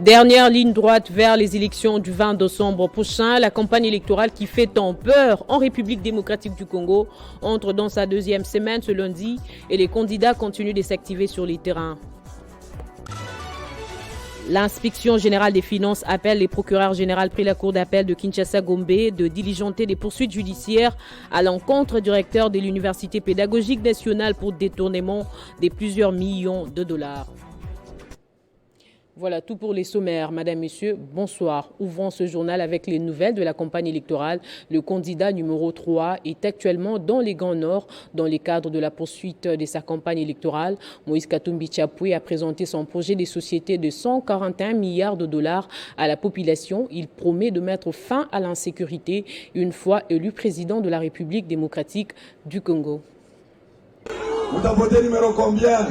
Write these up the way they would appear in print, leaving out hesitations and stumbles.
Dernière ligne droite vers les élections du 20 décembre prochain. La campagne électorale qui fait tant peur en République démocratique du Congo entre dans sa deuxième semaine ce lundi et les candidats continuent de s'activer sur les terrains. L'inspection générale des finances appelle les procureurs généraux pris la cour d'appel de Kinshasa-Gombe de diligenter des poursuites judiciaires à l'encontre du recteur de l'Université pédagogique nationale pour détournement de plusieurs millions de dollars. Voilà tout pour les sommaires. Madame, Messieurs, bonsoir. Ouvrons ce journal avec les nouvelles de la campagne électorale. Le candidat numéro 3 est actuellement dans les Grands Nord dans le cadre de la poursuite de sa campagne électorale. Moïse Katumbi Tchapoué a présenté son projet de société de 141 milliards de dollars à la population. Il promet de mettre fin à l'insécurité une fois élu président de la République démocratique du Congo. Vous avez voté numéro combien?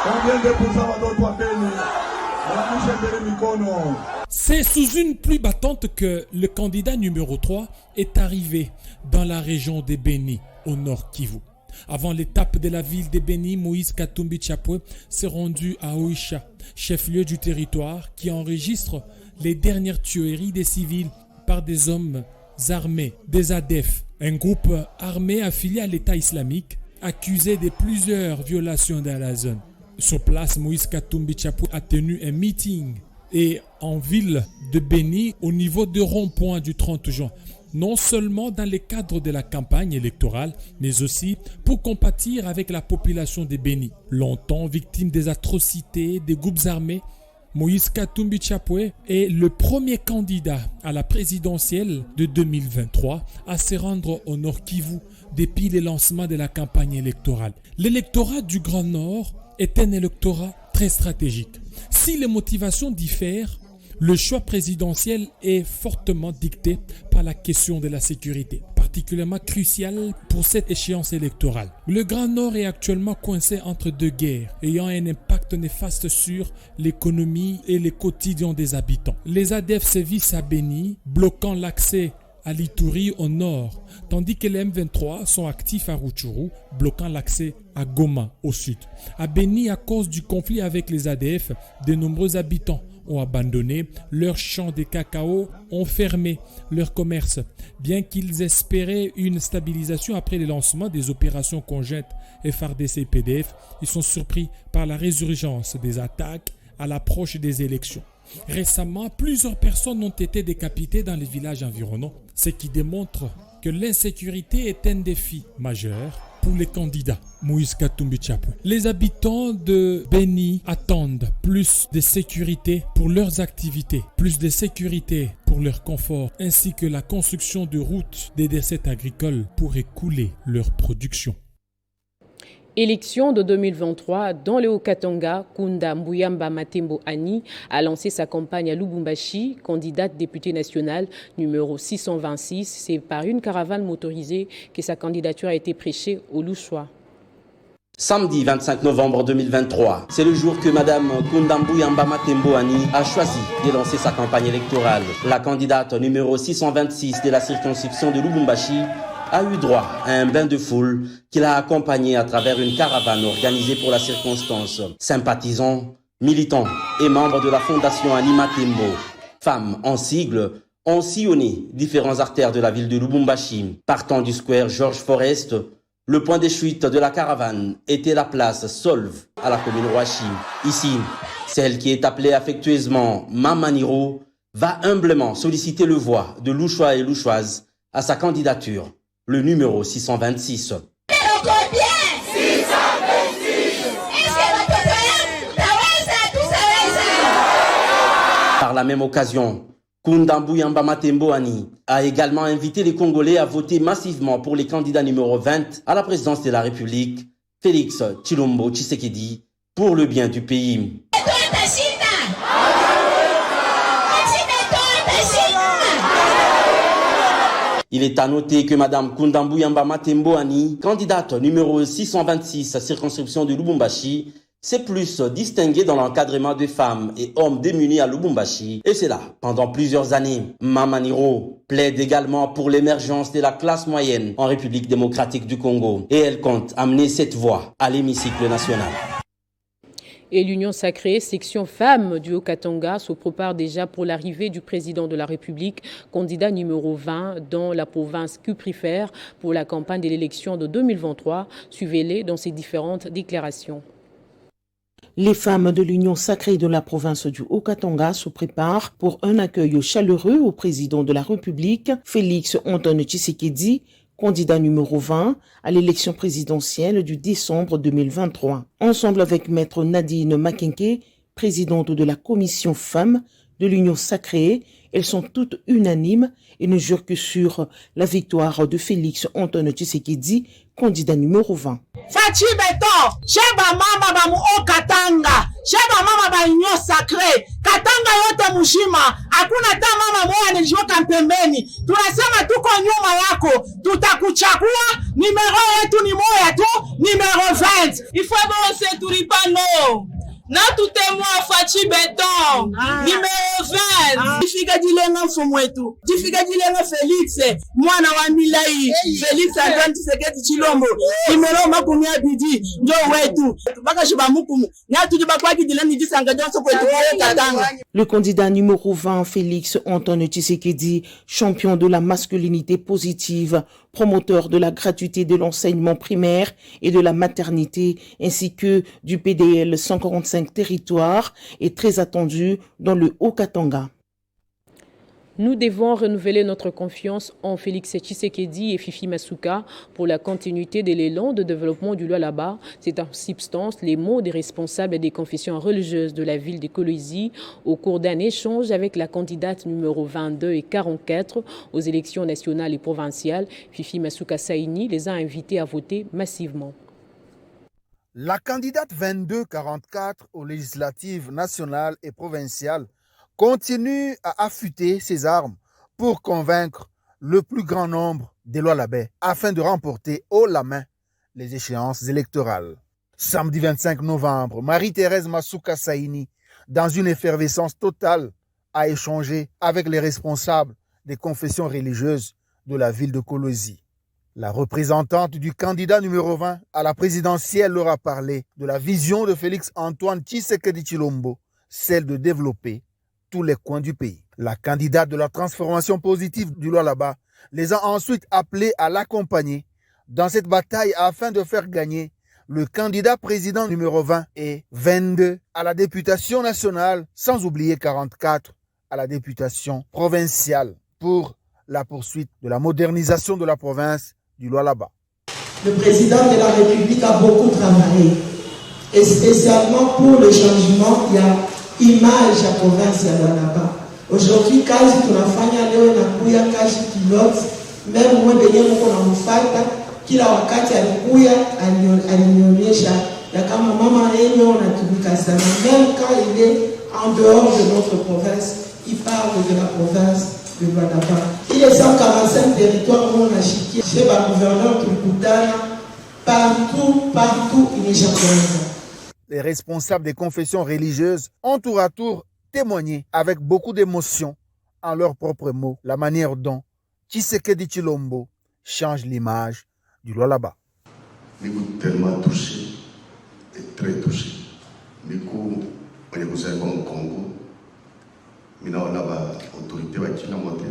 Combien de pourcents votre Béni? C'est sous une pluie battante que le candidat numéro 3 est arrivé dans la région de Béni, au nord Kivu. Avant l'étape de la ville de Béni, Moïse Katumbi Tchapoué s'est rendu à Oicha, chef-lieu du territoire qui enregistre les dernières tueries des civils par des hommes armés, des ADF, un groupe armé affilié à l'État islamique, accusé de plusieurs violations dans la zone. Sur place, Moïse Katumbi Tchapoué a tenu un meeting et en ville de Béni au niveau de rond-point du 30 juin. Non seulement dans le cadre de la campagne électorale, mais aussi pour compatir avec la population de Béni. Longtemps victime des atrocités des groupes armés, Moïse Katumbi Tchapoué est le premier candidat à la présidentielle de 2023 à se rendre au Nord Kivu depuis le lancement de la campagne électorale. L'électorat du Grand Nord est un électorat très stratégique. Si les motivations diffèrent, le choix présidentiel est fortement dicté par la question de la sécurité, particulièrement cruciale pour cette échéance électorale. Le Grand Nord est actuellement coincé entre deux guerres, ayant un impact néfaste sur l'économie et le quotidien des habitants. Les ADF sévissent à Béni, bloquant l'accès à l'Ituri au nord, tandis que les M23 sont actifs à Rutshuru, bloquant l'accès à Goma au sud. À Béni, à cause du conflit avec les ADF, de nombreux habitants ont abandonné leurs champs de cacao, ont fermé leur commerce. Bien qu'ils espéraient une stabilisation après le lancement des opérations conjointes FARDC et PDF, ils sont surpris par la résurgence des attaques à l'approche des élections. Récemment, plusieurs personnes ont été décapitées dans les villages environnants, ce qui démontre que l'insécurité est un défi majeur pour les candidats. Moïse Katumbi Tchapoué. Les habitants de Béni attendent plus de sécurité pour leurs activités, plus de sécurité pour leur confort, ainsi que la construction de routes des recettes agricoles pour écouler leur production. Élection de 2023 dans le Haut-Katanga, Kunda Mbuyamba Matembo Ani a lancé sa campagne à Lubumbashi, candidate députée nationale numéro 626. C'est par une caravane motorisée que sa candidature a été prêchée au Louchois. Samedi 25 novembre 2023, c'est le jour que Mme Kunda Mbuyamba Matembo Ani a choisi de lancer sa campagne électorale. La candidate numéro 626 de la circonscription de Lubumbashi a eu droit à un bain de foule qui l'a accompagné à travers une caravane organisée pour la circonstance. Sympathisants, militants et membres de la fondation Anima Tembo, femmes en sigle, ont sillonné différentes artères de la ville de Lubumbashi. Partant du square Georges Forest, le point de chute de la caravane était la place Solve à la commune Rouachi. Ici, celle qui est appelée affectueusement Mama Niro va humblement solliciter le voix de Louchois et Louchoises à sa candidature. Le numéro 626. Par la même occasion, Kunda Mbuyamba Matembo Ani a également invité les Congolais à voter massivement pour les candidats numéro 20 à la présidence de la République, Félix Tshilombo Tshisekedi, pour le bien du pays. Il est à noter que Mme Kunda Mbuyamba Matembo Ani, candidate numéro 626 à circonscription de Lubumbashi, s'est plus distinguée dans l'encadrement des femmes et hommes démunis à Lubumbashi, et c'est là pendant plusieurs années. Mama Niro plaide également pour l'émergence de la classe moyenne en République démocratique du Congo, et elle compte amener cette voix à l'hémicycle national. Et l'Union sacrée, section femmes du Haut-Katanga, se prépare déjà pour l'arrivée du président de la République, candidat numéro 20 dans la province Cuprifère pour la campagne de l'élection de 2023. Suivez-les dans ses différentes déclarations. Les femmes de l'Union sacrée de la province du Haut-Katanga se préparent pour un accueil chaleureux au président de la République, Félix Antoine Tshisekedi, candidat numéro 20 à l'élection présidentielle du décembre 2023. Ensemble avec Maître Nadine Makenke, présidente de la commission femmes de l'Union sacrée, elles sont toutes unanimes et ne jurent que sur la victoire de Félix Antoine Tshisekedi, candidat numéro 20. Fachi beto, sheba mama ba mu Katanga, sheba mama ba Union sacrée, Katanga yote mshima, hakuna ta mama moja nilijoka pembeni. Tunasema tuko nyuma yako, tutakuchagua, numero yetu ni moja tu, numero 20. Il faut avancer tulipano. Na tutemwa Fachi beton, numero 20. Tifika jilenga mfumu wetu, tifika jilenga Felix, mwana wa Milai, Felix Antoine Tshisekedi Tshilombo, numero makumi abidi, njo wetu. Baka shiba mukumu, na tujiba kwa kidileni disanga jonso kwetu Katanga. Le candidat numéro 20, Félix Antoine Tshisekedi, champion de la masculinité positive, promoteur de la gratuité de l'enseignement primaire et de la maternité, ainsi que du PDL 145 territoires, est très attendu dans le Haut-Katanga. Nous devons renouveler notre confiance en Félix Tshisekedi et Fifi Masuka pour la continuité de l'élan de développement du Lualaba. C'est en substance les mots des responsables des confessions religieuses de la ville de Kolwezi au cours d'un échange avec la candidate numéro 22 et 44 aux élections nationales et provinciales. Fifi Masuka Saini les a invités à voter massivement. La candidate 22-44 aux législatives nationales et provinciales continue à affûter ses armes pour convaincre le plus grand nombre des Lualabais afin de remporter haut la main les échéances électorales. Samedi 25 novembre, Marie-Thérèse Masuka Saini, dans une effervescence totale, a échangé avec les responsables des confessions religieuses de la ville de Kolwezi. La représentante du candidat numéro 20 à la présidentielle leur a parlé de la vision de Félix Antoine Tshisekedi Tshilombo, celle de développer tous les coins du pays. La candidate de la transformation positive du Lualaba les a ensuite appelés à l'accompagner dans cette bataille afin de faire gagner le candidat président numéro 20 et 22 à la députation nationale, sans oublier 44 à la députation provinciale pour la poursuite de la modernisation de la province du Lualaba. Le président de la République a beaucoup travaillé et spécialement pour le changement, il y a image ya province ya Lualaba. Aujourd'hui kazi tunafanya leo na kuya kazi pilote, même mwe benye mko na mfata kila wakati alikuya alinionyesha ya kama mama yenyo natumika sana. Même quand il est en dehors de notre province, il parle de la province de Lualaba. Il est 145 territoires où on a chiqué chez le gouverneur Tulkutana, partout il est japonais. Les responsables des confessions religieuses ont tour à tour témoigné avec beaucoup d'émotion en leurs propres mots la manière dont Tshisekedi Tshilombo change l'image du Lualaba. Nico tellement touché et très touché. Nico, on est au Congo. Maintenant, on a l'autorité qui est modèle.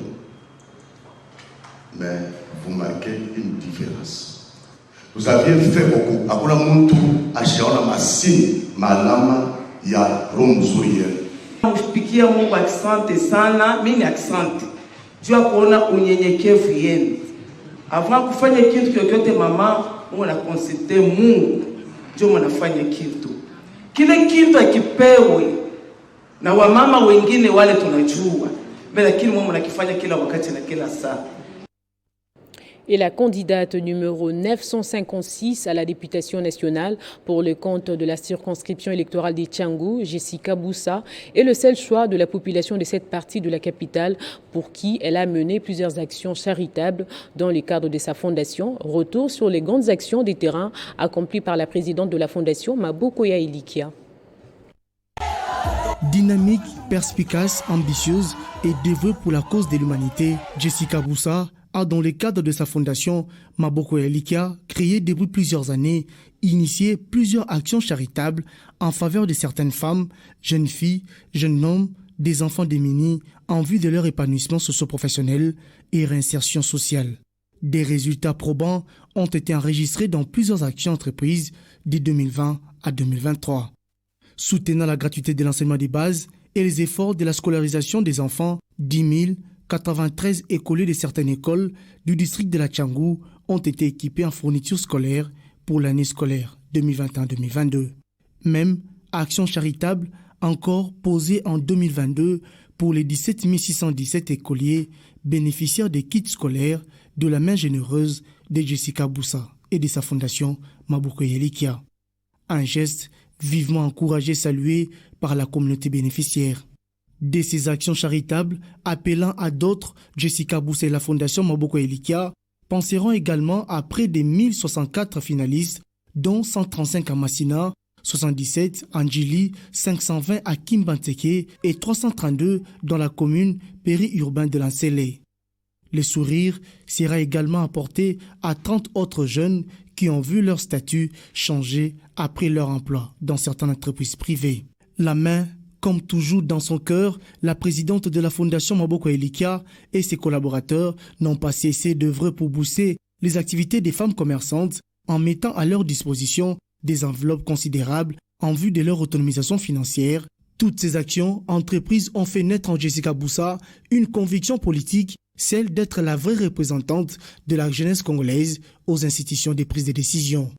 Mais vous marquez une différence. Vous aviez fait beaucoup. Après Muntu, Acheona Massine, Malama, ya Romzuriel. Ufikia Mungu asante sana, mimi asante. Jua kuona unyenyekevu yenu. Avant kufanya kitu chochote mama, Mungu anakonsilte Mungu. Ndio mnafanya kitu. Kile kitu akipewe na wamama wengine wale tunajua. Lakini Mungu anakifanya kila wakati na kila saa. Et la candidate numéro 956 à la députation nationale pour le compte de la circonscription électorale des Tchangou, Jessica Boussa, est le seul choix de la population de cette partie de la capitale pour qui elle a mené plusieurs actions charitables dans le cadre de sa fondation. Retour sur les grandes actions des terrains accomplies par la présidente de la fondation, Mabokoya Ilikia. Dynamique, perspicace, ambitieuse et dévouée pour la cause de l'humanité, Jessica Boussa a, dans le cadre de sa fondation Maboko Elikia, créé depuis plusieurs années, initié plusieurs actions charitables en faveur de certaines femmes, jeunes filles, jeunes hommes, des enfants démunis en vue de leur épanouissement socio-professionnel et réinsertion sociale. Des résultats probants ont été enregistrés dans plusieurs actions entreprises de 2020 à 2023. Soutenant la gratuité de l'enseignement des bases et les efforts de la scolarisation des enfants, 10 093 écoliers de certaines écoles du district de la Tchangou ont été équipés en fournitures scolaires pour l'année scolaire 2021-2022. Même action charitable encore posée en 2022 pour les 17 617 écoliers bénéficiaires des kits scolaires de la main généreuse de Jessica Boussa et de sa fondation Maboko Elikia. Un geste vivement encouragé et salué par la communauté bénéficiaire. De ces actions charitables, appelant à d'autres, Jessica Boussa et la fondation Maboko Elikia penseront également à près de 1064 finalistes, dont 135 à Massina, 77 à Ndjili, 520 à Kimbanteke et 332 dans la commune périurbaine de Lansele. Le sourire sera également apporté à 30 autres jeunes qui ont vu leur statut changer après leur emploi dans certaines entreprises privées. La main, comme toujours dans son cœur, la présidente de la fondation Maboko Elikia et ses collaborateurs n'ont pas cessé d'œuvrer pour booster les activités des femmes commerçantes en mettant à leur disposition des enveloppes considérables en vue de leur autonomisation financière. Toutes ces actions entreprises ont fait naître en Jessica Boussa une conviction politique, celle d'être la vraie représentante de la jeunesse congolaise aux institutions de prise de décision.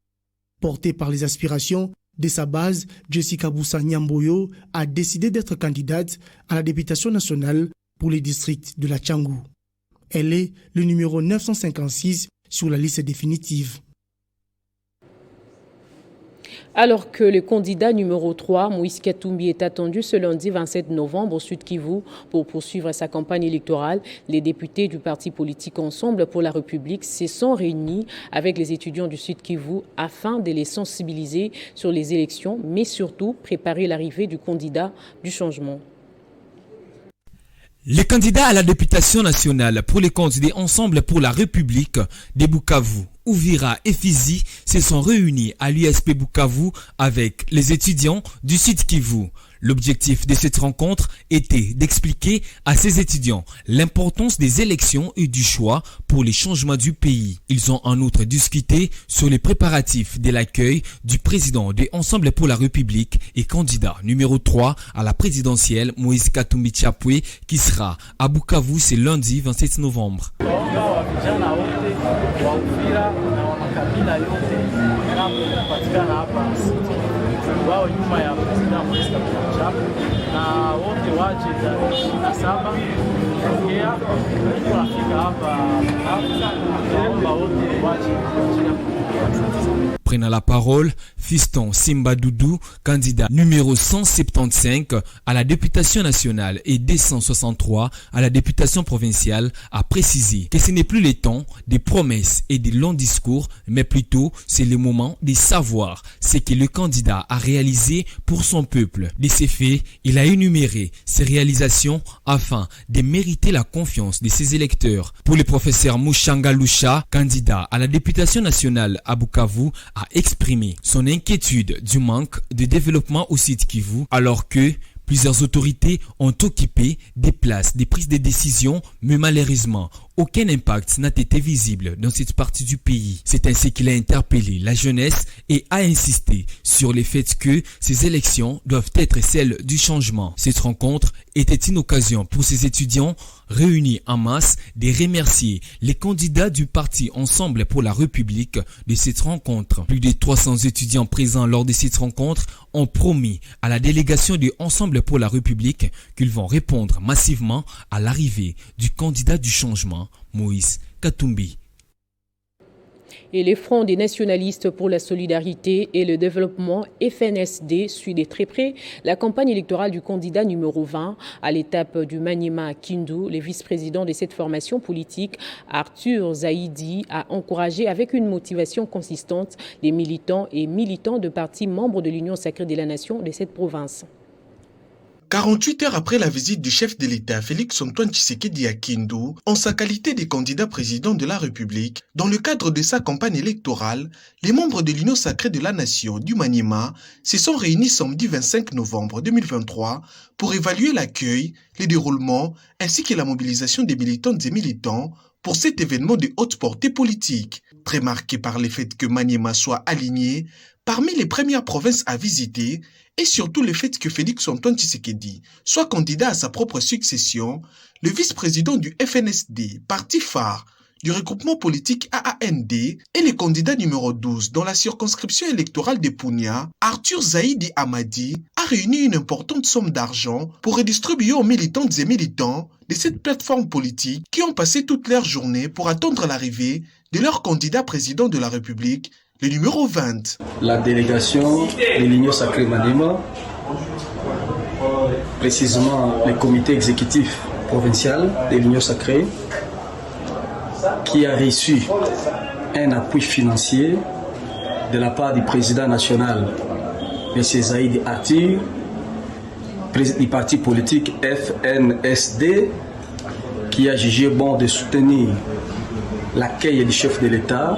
Portée par les aspirations de sa base, Jessica Boussa Nyamboyo a décidé d'être candidate à la députation nationale pour les districts de la Tchangou. Elle est le numéro 956 sur la liste définitive. Alors que le candidat numéro 3, Moïse Katumbi, est attendu ce lundi 27 novembre au Sud Kivu pour poursuivre sa campagne électorale, les députés du parti politique Ensemble pour la République se sont réunis avec les étudiants du Sud Kivu afin de les sensibiliser sur les élections, mais surtout préparer l'arrivée du candidat du changement. Les candidats à la députation nationale pour les candidats Ensemble pour la République de Bukavu, Uvira et Fizi se sont réunis à l'USP Bukavu avec les étudiants du Sud Kivu. L'objectif de cette rencontre était d'expliquer à ces étudiants l'importance des élections et du choix pour les changements du pays. Ils ont en outre discuté sur les préparatifs de l'accueil du président de Ensemble pour la République et candidat numéro 3 à la présidentielle Moïse Katumbi Chapwe qui sera à Bukavu ce lundi 27 novembre. Wao nyuma ya president Moïse Katumbi Chapwe na wote waje tarehe 27 kuongea tunafika hapa naomba wote waje. Prenant la parole, Fiston Simba Doudou, candidat numéro 175 à la députation nationale et 263 à la députation provinciale, a précisé que ce n'est plus le temps des promesses et des longs discours, mais plutôt c'est le moment de savoir ce que le candidat a réalisé pour son peuple. De ces faits, il a énuméré ses réalisations afin de mériter la confiance de ses électeurs. Pour le professeur Mouchanga Lusha, candidat à la députation nationale à Bukavu, a exprimé son inquiétude du manque de développement au Sud Kivu alors que plusieurs autorités ont occupé des places de prise de décision, mais malheureusement, aucun impact n'a été visible dans cette partie du pays. C'est ainsi qu'il a interpellé la jeunesse et a insisté sur le fait que ces élections doivent être celles du changement. Cette rencontre était une occasion pour ces étudiants réunis en masse de remercier les candidats du parti Ensemble pour la République de cette rencontre. Plus de 300 étudiants présents lors de cette rencontre ont promis à la délégation de Ensemble pour la République qu'ils vont répondre massivement à l'arrivée du candidat du changement, Moïse Katumbi. Et le Front des nationalistes pour la solidarité et le développement, FNSD, suit de très près la campagne électorale du candidat numéro 20 à l'étape du Maniema à Kindu. Le vice-président de cette formation politique, Arthur Zaidi, a encouragé avec une motivation consistante les militants et militants de partis membres de l'Union sacrée de la nation de cette province. 48 heures après la visite du chef de l'État Félix-Antoine Tshisekedi à Kindu, en sa qualité de candidat président de la République, dans le cadre de sa campagne électorale, les membres de l'Union sacrée de la Nation du Maniema se sont réunis samedi 25 novembre 2023 pour évaluer l'accueil, les déroulements ainsi que la mobilisation des militantes et militants pour cet événement de haute portée politique, très marqué par le fait que Maniema soit aligné parmi les premières provinces à visiter et surtout le fait que Félix-Antoine Tshisekedi soit candidat à sa propre succession, le vice-président du FNSD, parti phare du regroupement politique AAND, et le candidat numéro 12 dans la circonscription électorale de Punya, Arthur Zaidi Amadi, a réuni une importante somme d'argent pour redistribuer aux militantes et militants de cette plateforme politique qui ont passé toute leur journée pour attendre l'arrivée de leur candidat président de la République, le numéro 20. La délégation de l'Union sacrée Maniema, précisément le comité exécutif provincial de l'Union sacrée, qui a reçu un appui financier de la part du président national, M. Zaidi Arthur, du parti politique FNSD, qui a jugé bon de soutenir l'accueil du chef de l'État.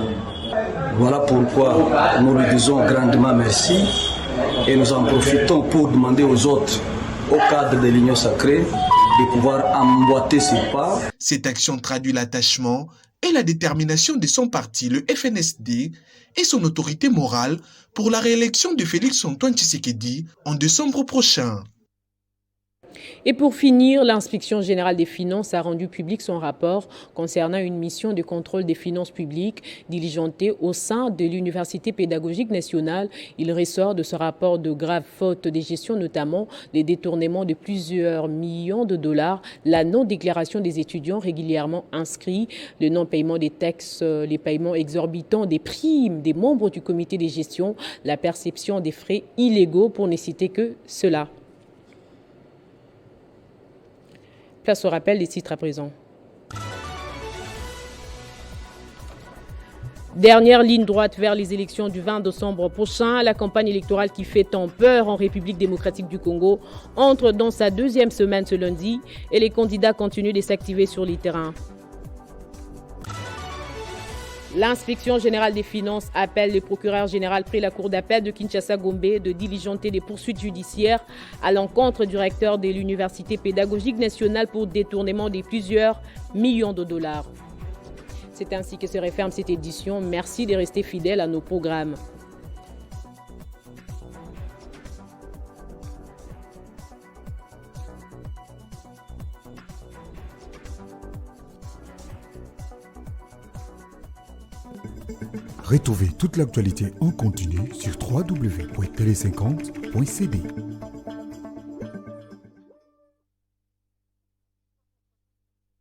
Voilà pourquoi nous lui disons grandement merci et nous en profitons pour demander aux autres, au cadre de l'Union sacrée, de pouvoir emboîter ses pas. Cette action traduit l'attachement et la détermination de son parti, le FNSD, et son autorité morale pour la réélection de Félix-Antoine Tshisekedi en décembre prochain. Et pour finir, l'inspection générale des finances a rendu public son rapport concernant une mission de contrôle des finances publiques diligentée au sein de l'Université pédagogique nationale. Il ressort de ce rapport de graves fautes de gestion, notamment les détournements de plusieurs millions de dollars, la non-déclaration des étudiants régulièrement inscrits, le non-paiement des taxes, les paiements exorbitants des primes des membres du comité de gestion, la perception des frais illégaux, pour ne citer que cela. Place au rappel des titres à présent. Dernière ligne droite vers les élections du 20 décembre prochain. La campagne électorale qui fait tant peur en République démocratique du Congo entre dans sa deuxième semaine ce lundi et les candidats continuent de s'activer sur les terrains. L'inspection générale des finances appelle le procureur général près la cour d'appel de Kinshasa-Gombe de diligenter des poursuites judiciaires à l'encontre du recteur de l'Université pédagogique nationale pour détournement de plusieurs millions de dollars. C'est ainsi que se referme cette édition. Merci de rester fidèles à nos programmes. Retrouvez toute l'actualité en continu sur www.tele50.cd.